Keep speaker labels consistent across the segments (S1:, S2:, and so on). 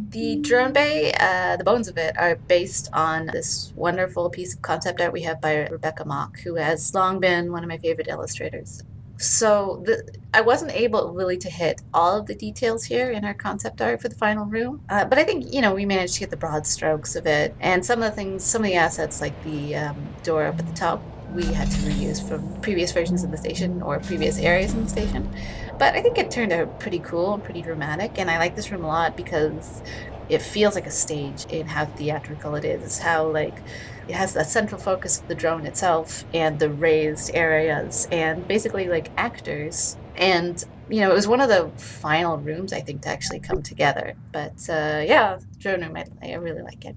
S1: The drone bay, the bones of it, are based on this wonderful piece of concept art we have by Rebecca Mock, who has long been one of my favorite illustrators. So I wasn't able really to hit all of the details here in our concept art for the final room, but I think we managed to get the broad strokes of it, and some of the things, some of the assets like the door up at the top, we had to reuse from previous versions of the station or previous areas in the station. But I think it turned out pretty cool and pretty dramatic, and I like this room a lot because it feels like a stage in how theatrical it is. How like it has that central focus of the drone itself and the raised areas and basically like actors. And it was one of the final rooms I think to actually come together. But yeah, drone room, I really like it.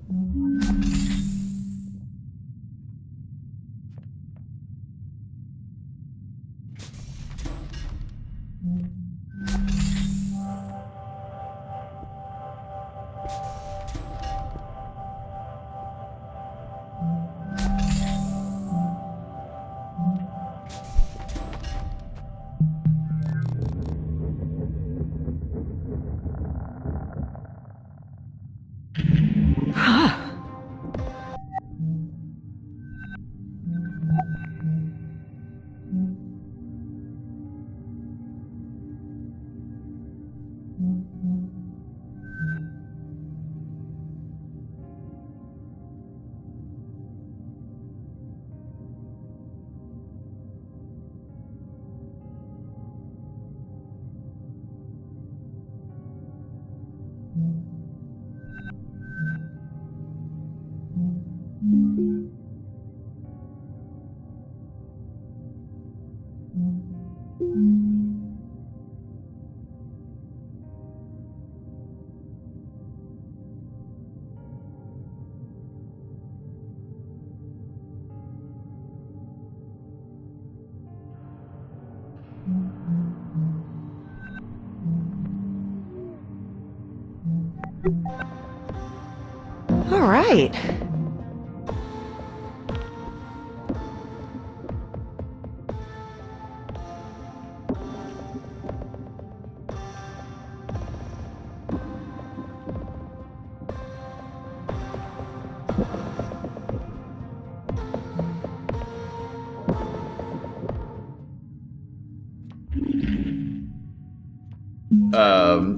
S2: All right.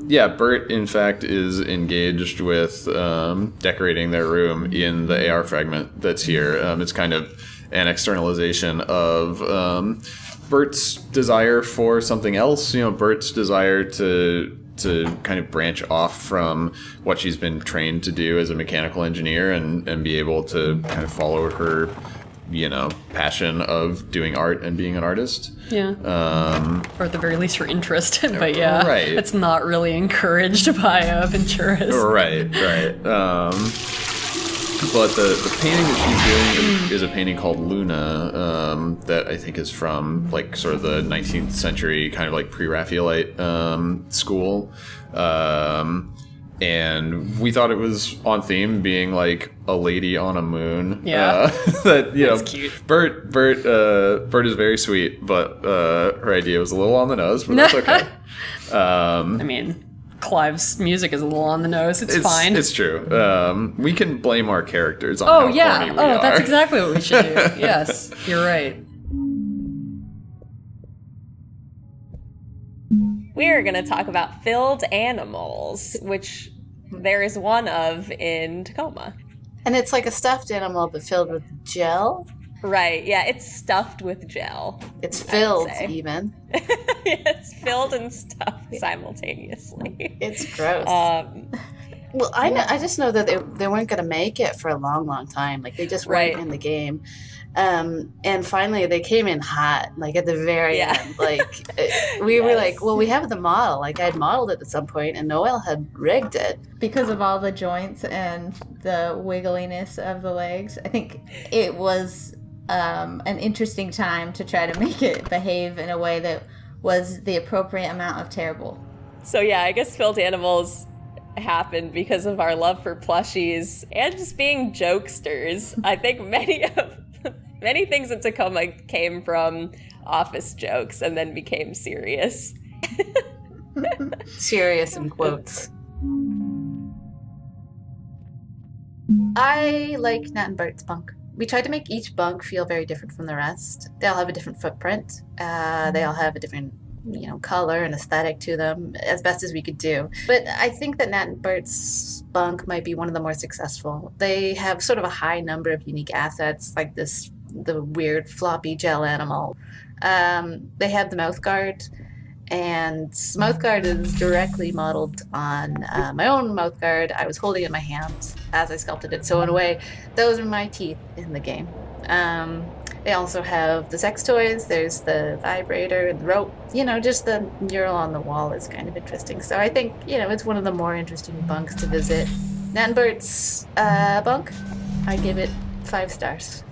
S3: Yeah, Bert, in fact, is engaged with decorating their room in the AR fragment that's here. It's kind of an externalization of Bert's desire for something else. Bert's desire to kind of branch off from what she's been trained to do as a mechanical engineer and be able to kind of follow her passion of doing art and being an artist.
S4: Yeah. Or at the very least her interest. But yeah,
S3: right.
S4: It's not really encouraged by Venturas.
S3: Right. But the painting that she's doing is a painting called Luna, that I think is from like sort of the 19th century kind of like pre-Raphaelite school. And we thought it was on theme, being like a lady on a moon.
S4: Yeah,
S3: that's
S4: cute.
S3: Bert is very sweet, but her idea was a little on the nose, but that's okay.
S4: I mean, Clive's music is a little on the nose. It's fine.
S3: It's true. We can blame our characters on
S4: how
S3: corny we are.
S4: That's exactly what we should do. Yes, you're right.
S5: We are going to talk about filled animals, which there is one of in Tacoma.
S1: And it's like a stuffed animal, but filled with gel.
S5: Right, yeah, it's stuffed with gel.
S1: It's filled, even.
S5: It's filled and stuffed simultaneously.
S1: It's gross. Well, I just know that they weren't going to make it for a long, long time. Like, they just weren't in the game. And finally, they came in hot, like, at the very end. Like, we were like, well, we have the model. Like, I had modeled it at some point, and Noel had rigged it.
S6: Because of all the joints and the wiggliness of the legs, I think it was an interesting time to try to make it behave in a way that was the appropriate amount of terrible.
S5: So, yeah, I guess filled animals happened because of our love for plushies and just being jokesters. I think many things in Tacoma came from office jokes and then became serious.
S1: Serious in quotes. I like Nat and Bert's bunk. We tried to make each bunk feel very different from the rest. They all have a different footprint. They all have a different, color and aesthetic to them, as best as we could do. But I think that Nat and Bert's bunk might be one of the more successful. They have sort of a high number of unique assets, like the weird floppy gel animal. They have the mouth guard, and Mouthguard is directly modeled on my own mouthguard. I was holding it in my hand as I sculpted it. So in a way, those are my teeth in the game. They also have the sex toys. There's the vibrator and the rope. Just the mural on the wall is kind of interesting. So I think, it's one of the more interesting bunks to visit. Nanbert's bunk, I give it 5 stars.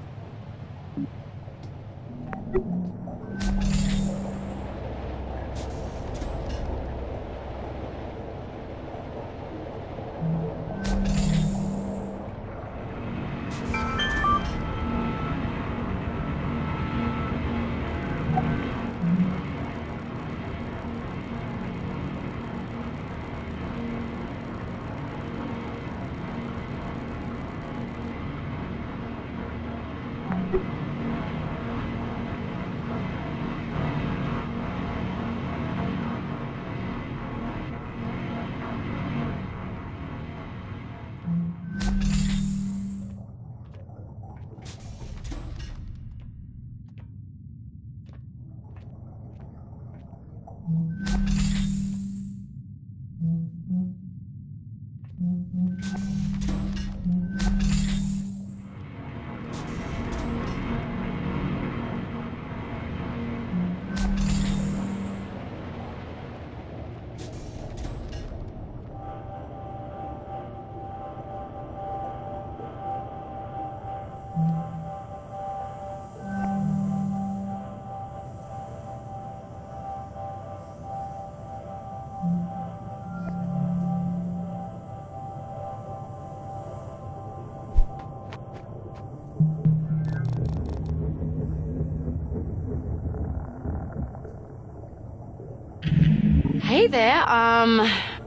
S2: Hey there, I'm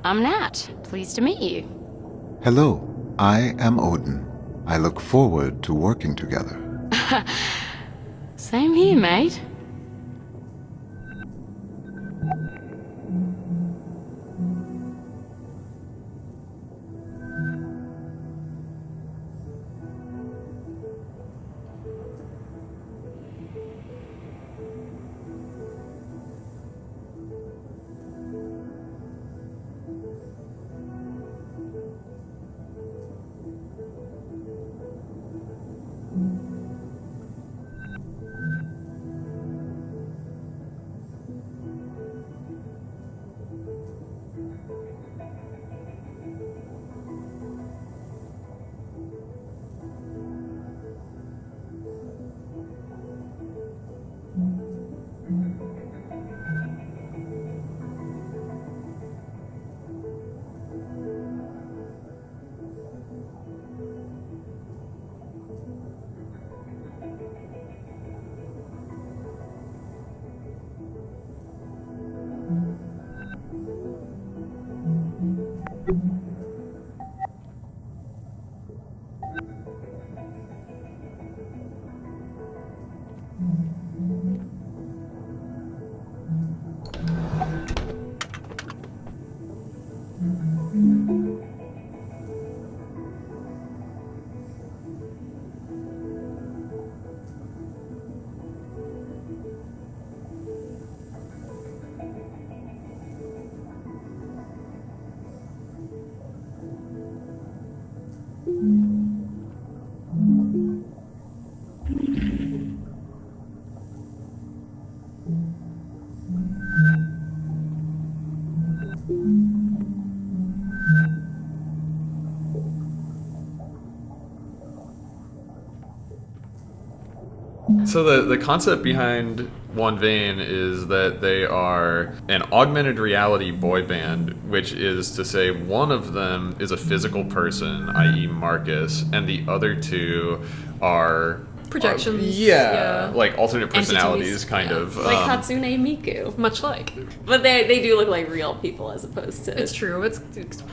S2: Nat. Pleased to meet you.
S7: Hello, I am Odin. I look forward to working together.
S2: Same here, mate.
S3: So the concept behind One Vein is that they are an augmented reality boy band, which is to say one of them is a physical person, i.e. Marcus, and the other two are
S4: Projections.
S3: like alternate personalities,
S4: Entities.
S3: kind of.
S4: Like Hatsune Miku.
S5: Much like. But they do look like real people as opposed to...
S4: It's true. It's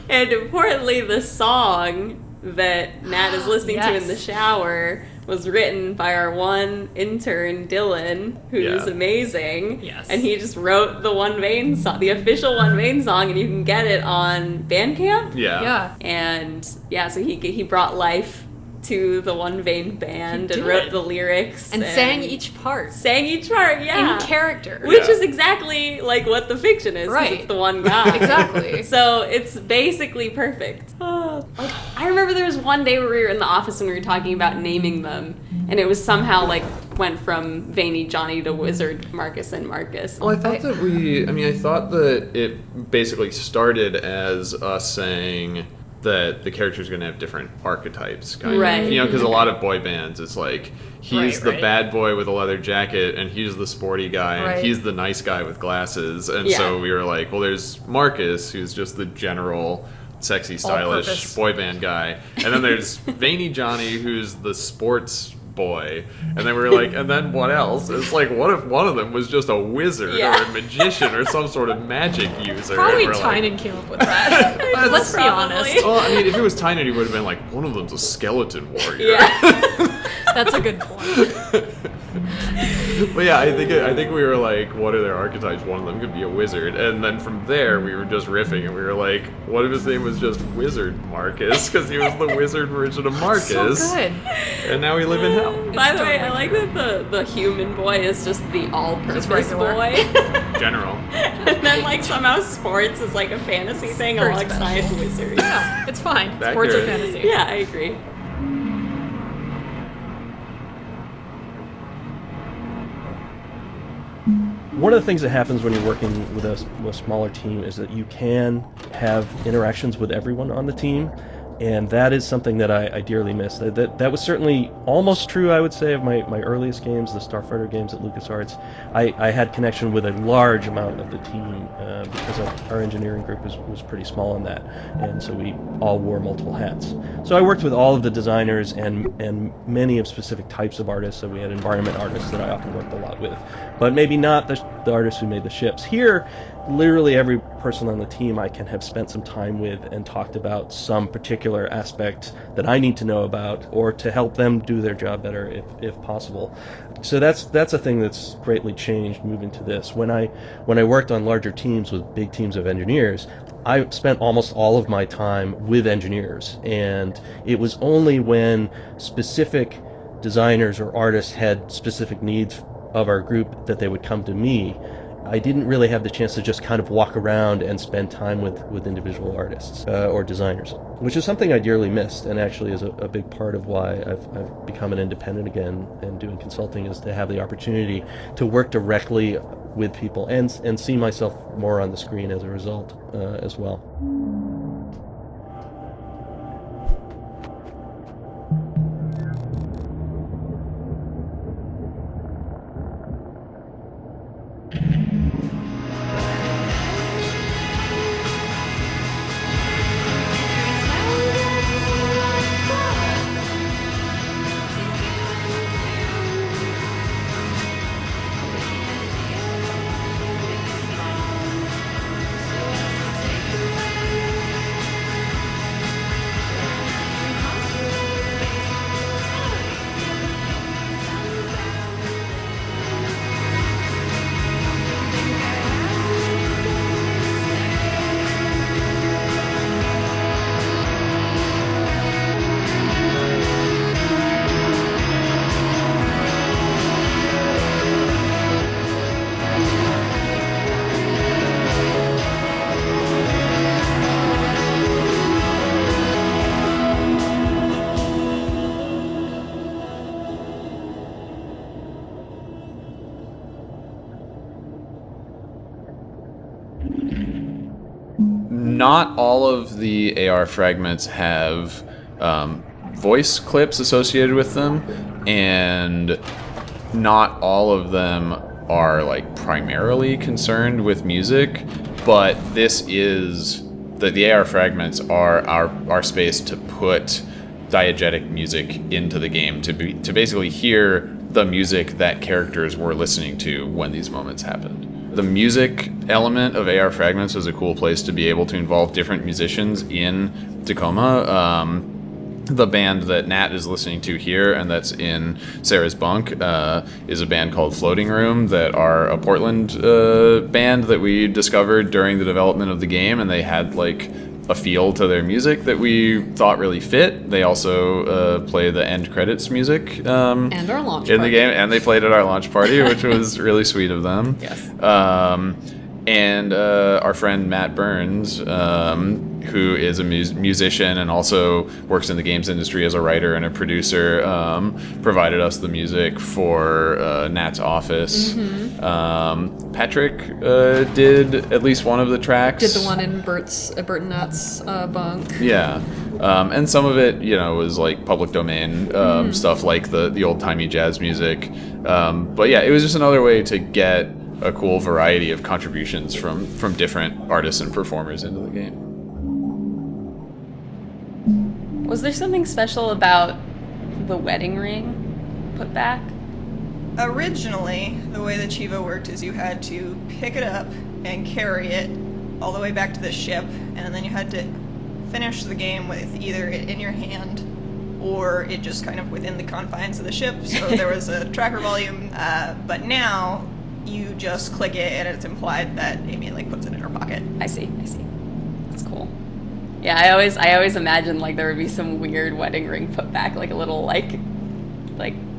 S5: And importantly, the song that Nat is listening to in the shower was written by our one intern, Dylan, who's amazing.
S4: Yes.
S5: And he just wrote the One Vein song, the official One Vein song, and you can get it on Bandcamp.
S4: Yeah.
S5: And so he brought life to the One Vein band and wrote the lyrics.
S4: And sang each part.
S5: Yeah.
S4: In character.
S5: Which is exactly like what the fiction is, 'cause
S4: Right.
S5: it's the one guy.
S4: Exactly.
S5: So it's basically perfect. Like, I remember there was one day where we were in the office and we were talking about naming them, and it was somehow like went from Veiny Johnny to Wizard Marcus and Marcus.
S3: Well, I thought I thought that it basically started as us saying that the character's going to have different archetypes, kind
S5: Right.
S3: of. You know, because a lot of boy bands, it's like, he's the bad boy with a leather jacket, and he's the sporty guy, and he's the nice guy with glasses. And so we were like, well, there's Marcus, who's just the general sexy, stylish boy band guy. And then there's Veiny Johnny, who's the sports boy. And then we were like, and then what else? It's like, what if one of them was just a wizard or a magician or some sort of magic user?
S4: Probably
S3: and we're
S4: Tynan came up with that. Let's be honest.
S3: Well, I mean, if it was Tynan, he would have been like, one of them's a skeleton warrior.
S4: That's a good point.
S3: But yeah, I think we were like, what are their archetypes? One of them could be a wizard. And then from there, we were just riffing, and we were like, what if his name was just Wizard Marcus? Because he was the wizard version of Marcus.
S4: So good.
S3: And now we live in hell.
S5: By the way, I like that the human boy is just the all-purpose
S4: regular.
S5: boy.
S3: General.
S5: And then like somehow sports is like a fantasy thing
S4: Very
S5: alongside
S4: special.
S5: wizards.
S4: Yeah, it's fine.
S3: Accurate.
S4: Sports are fantasy.
S5: Yeah, I agree.
S8: One of the things that happens when you're working with a smaller team is that you can have interactions with everyone on the team, and that is something that I dearly miss. That was certainly almost true, I would say, of my earliest games, the Starfighter games at LucasArts. I had connection with a large amount of the team because our engineering group was pretty small in that, and so we all wore multiple hats. So I worked with all of the designers and many of specific types of artists. So we had environment artists that I often worked a lot with, but maybe not the artists who made the ships. Here, literally every person on the team I can have spent some time with and talked about some particular aspect that I need to know about, or to help them do their job better if possible. So that's a thing that's greatly changed moving to this. When I worked on larger teams with big teams of engineers, I spent almost all of my time with engineers, and it was only when specific designers or artists had specific needs of our group that they would come to me. I didn't really have the chance to just kind of walk around and spend time with individual artists or designers, which is something I dearly missed, and actually is a big part of why I've become an independent again and doing consulting, is to have the opportunity to work directly with people and see myself more on the screen as a result as well.
S3: Not all of the AR fragments have voice clips associated with them, and not all of them are like primarily concerned with music, but this is the AR fragments are our space to put diegetic music into the game, to basically hear the music that characters were listening to when these moments happened. The music element of AR Fragments was a cool place to be able to involve different musicians in Tacoma. the band that Nat is listening to here and that's in Sarah's bunk is a band called Floating Room that are a Portland band that we discovered during the development of the game, and they had like a feel to their music that we thought really fit. They also play the end credits music
S4: And our launch
S3: in
S4: party.
S3: the game, and they played at our launch party, which was really sweet of them.
S4: Yes.
S3: And our friend Matt Burns, who is a musician and also works in the games industry as a writer and a producer, provided us the music for Nat's Office. Patrick did at least one of the tracks.
S4: Did the one in Bert and Nat's bunk.
S3: Yeah. And some of it, was like public domain stuff like the old-timey jazz music. But yeah, it was just another way to get a cool variety of contributions from different artists and performers into the game.
S5: Was there something special about the wedding ring put back?
S9: Originally, the way that Chivo worked is you had to pick it up and carry it all the way back to the ship, and then you had to finish the game with either it in your hand or it just kind of within the confines of the ship, so there was a tracker volume, but now you just click it and it's implied that Amy like puts it in her pocket.
S5: I see. That's cool. Yeah, I always imagined like there would be some weird wedding ring put back, like a little like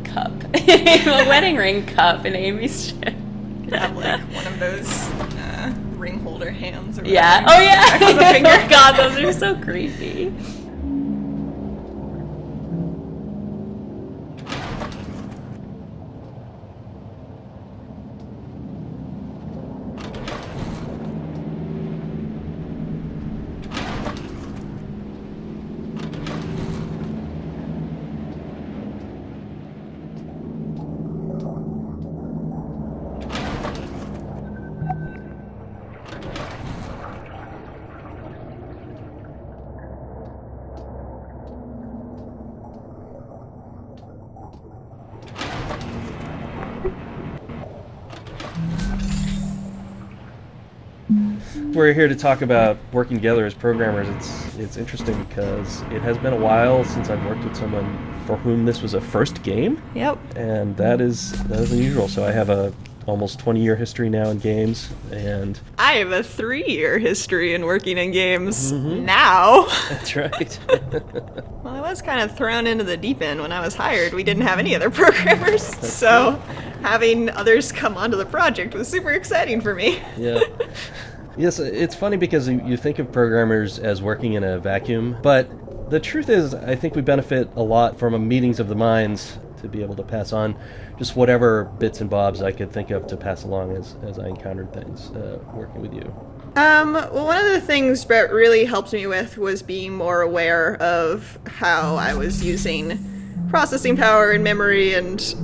S5: cup. A wedding ring cup in Amy's ship.
S9: You have like one of those ring holder hands or
S5: Yeah.
S9: whatever.
S5: Oh yeah.
S9: Back on the finger.
S5: Oh god, those are so creepy.
S8: We're here to talk about working together as programmers. It's interesting because it has been a while since I've worked with someone for whom this was a first game.
S9: Yep.
S8: And that is unusual. So I have a almost 20-year history now in games, and
S9: I have a 3-year history in working in games now.
S8: that's right.
S9: Well, I was kind of thrown into the deep end when I was hired. We didn't have any other programmers, so having others come onto the project was super exciting for me.
S8: Yeah. Yes, it's funny because you think of programmers as working in a vacuum, but the truth is I think we benefit a lot from a meetings of the minds to be able to pass on just whatever bits and bobs I could think of to pass along as I encountered things working with you.
S9: Well, one of the things Brett really helped me with was being more aware of how I was using processing power and memory and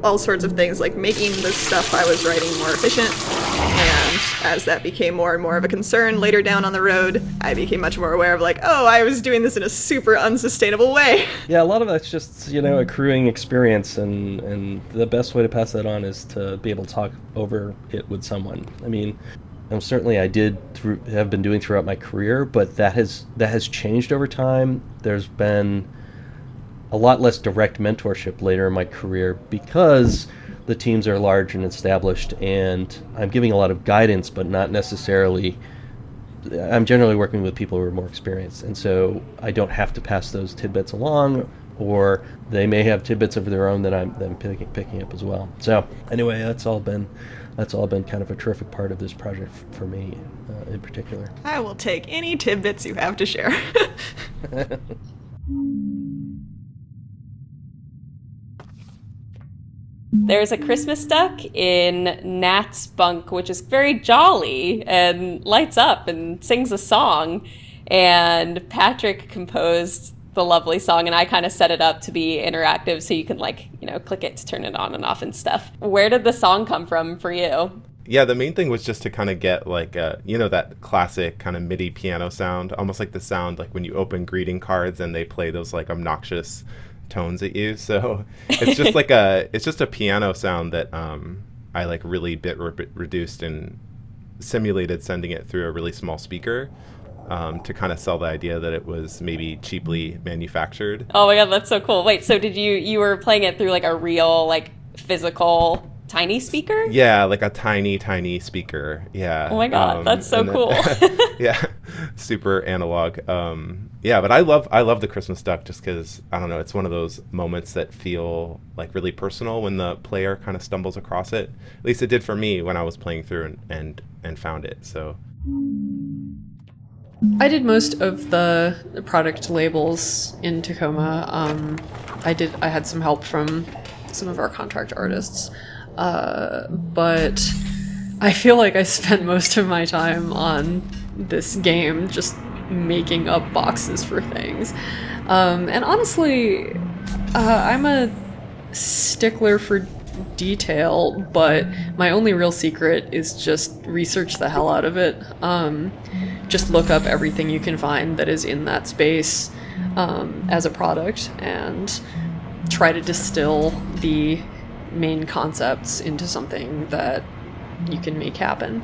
S9: all sorts of things, like making the stuff I was writing more efficient. And as that became more and more of a concern later down on the road, I became much more aware of like, oh, I was doing this in a super unsustainable way.
S8: Yeah, a lot of that's just, accruing experience, and the best way to pass that on is to be able to talk over it with someone. I mean, certainly I have been doing throughout my career, but that has changed over time. There's been a lot less direct mentorship later in my career because the teams are large and established, and I'm giving a lot of guidance, but not necessarily. I'm generally working with people who are more experienced, and so I don't have to pass those tidbits along, or they may have tidbits of their own that I'm picking up as well. So anyway, that's all been kind of a terrific part of this project for me in particular.
S9: I will take any tidbits you have to share.
S5: There's a Christmas duck in Nat's bunk, which is very jolly and lights up and sings a song. And Patrick composed the lovely song, and I kind of set it up to be interactive so you can, click it to turn it on and off and stuff. Where did the song come from for you?
S10: Yeah, the main thing was just to kind of get that classic kind of MIDI piano sound, almost like the sound like when you open greeting cards and they play those like obnoxious tones at you. So it's just it's just a piano sound that I really bit reduced and simulated sending it through a really small speaker. to kind of sell the idea that it was maybe cheaply manufactured.
S5: Oh my god, that's so cool. Wait, so did you were playing it through like a real, like, physical tiny speaker?
S10: Yeah, like a tiny speaker. Yeah.
S5: Oh my god, that's so cool.
S10: Yeah, super analog. Yeah, but I love the Christmas duck just because, I don't know, it's one of those moments that feel like really personal when the player kind of stumbles across it. At least it did for me when I was playing through and found it. So
S4: I did most of the product labels in Tacoma. I had some help from some of our contract artists, but I feel like I spent most of my time on this game just making up boxes for things. And honestly, I'm a stickler for detail, but my only real secret is just research the hell out of it. Just look up everything you can find that is in that space as a product and try to distill the main concepts into something that you can make happen.